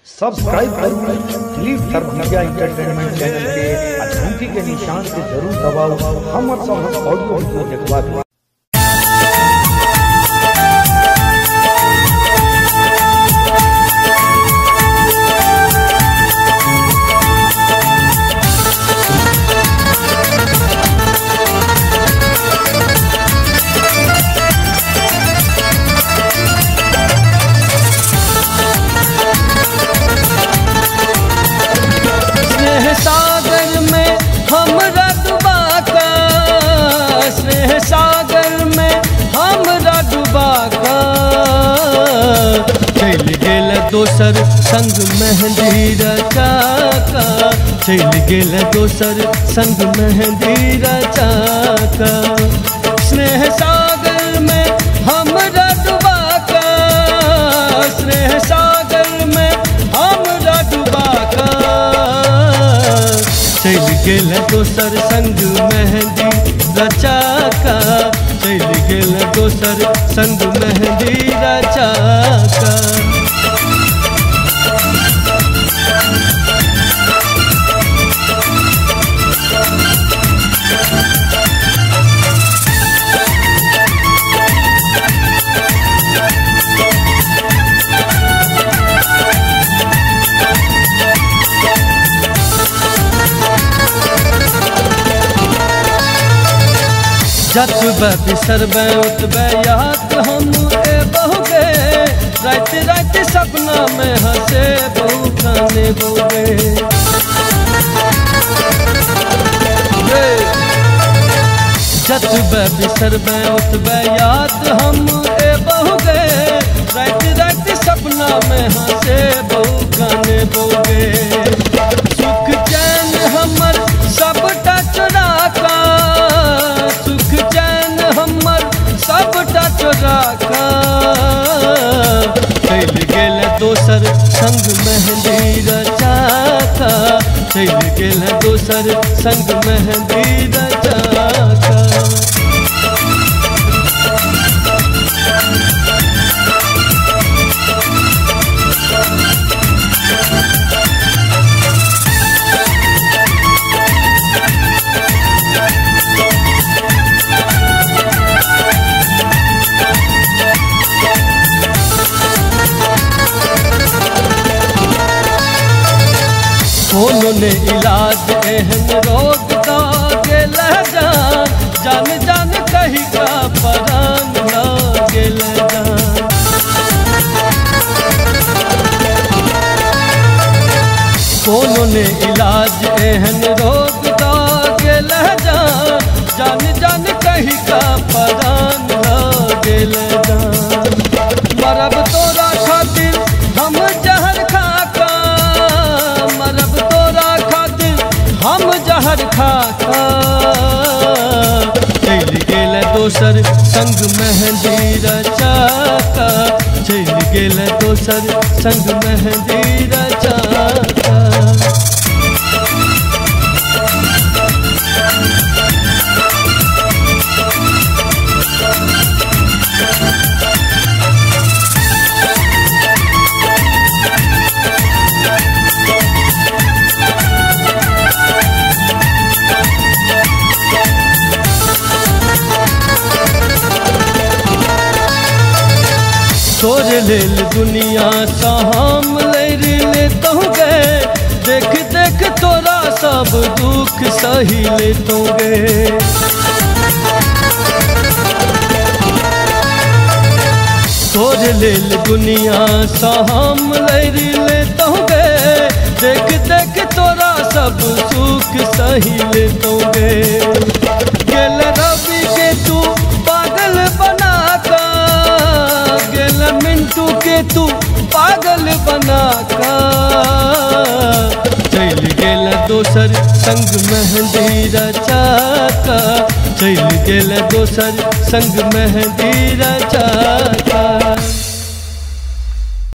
Subscribe करो Dilip धर्मनिया entertainment channel के घंटी के निशान के जरूर दबाओ। हम ऑडियो वीडियो देखवा सागर में हम डुबा का, स्नेह सागर में हम डुबा का, चल गेल दोसर संग मेहंदी रचा का, चल गेल दोसर संग मेहंदी रचा का। स्नेह सागर में हम डुबा का, स्नेह सागर में हम डुबा का, चल गेल दोसर संग मेहंदी रचा का, चल गेल दोसर संग मेहंदी रचा का। जतबे बिसरबे उतबे याद हम बहुगे, रात रात सपना में हंसे बहु खाने बहुगे। जतबे बिसरबे उतबे याद हम बहुगे, रात रात सपना में हंसे बहु खाने बहुगे। सुख चैन हमर सबटा चुरा का, सुख चैन हमर सबटा चुरा का, चल गेल दोसर संग मेहंदी रचा का, चल गेल दोसर संग मेहंदी रचा का। कोनो ने इलाज एहन रोग दा गेल जान, जान जान कही का परान ला गेल जान। कोनो ने इलाज एहन रोग दा गेल जान, जान जान कही का परान ला गेल जान। मरब तोरा खातिर हम जहर खा का, मरब तोरा खातिर हम जहर खा का, चल गेल दोसर संग मेहंदी रचा का, चल गेल दोसर संग मेहंदी रचा का। तोर लेल दुनिया सा हम ले तो गए, देख देख तोरा सब दुख सही ले तो गए। तोर लेल दुनिया सा हम ले तो गए, देख देख तोरा सब सुख सही ले तो गए। गेल रवि के तू पागल बना का, गेल मिंटू के तू पागल बना का, चल गेल दोसर संग मेहंदी रचा का, चल गेल दोसर संग मेहंदी रचा का।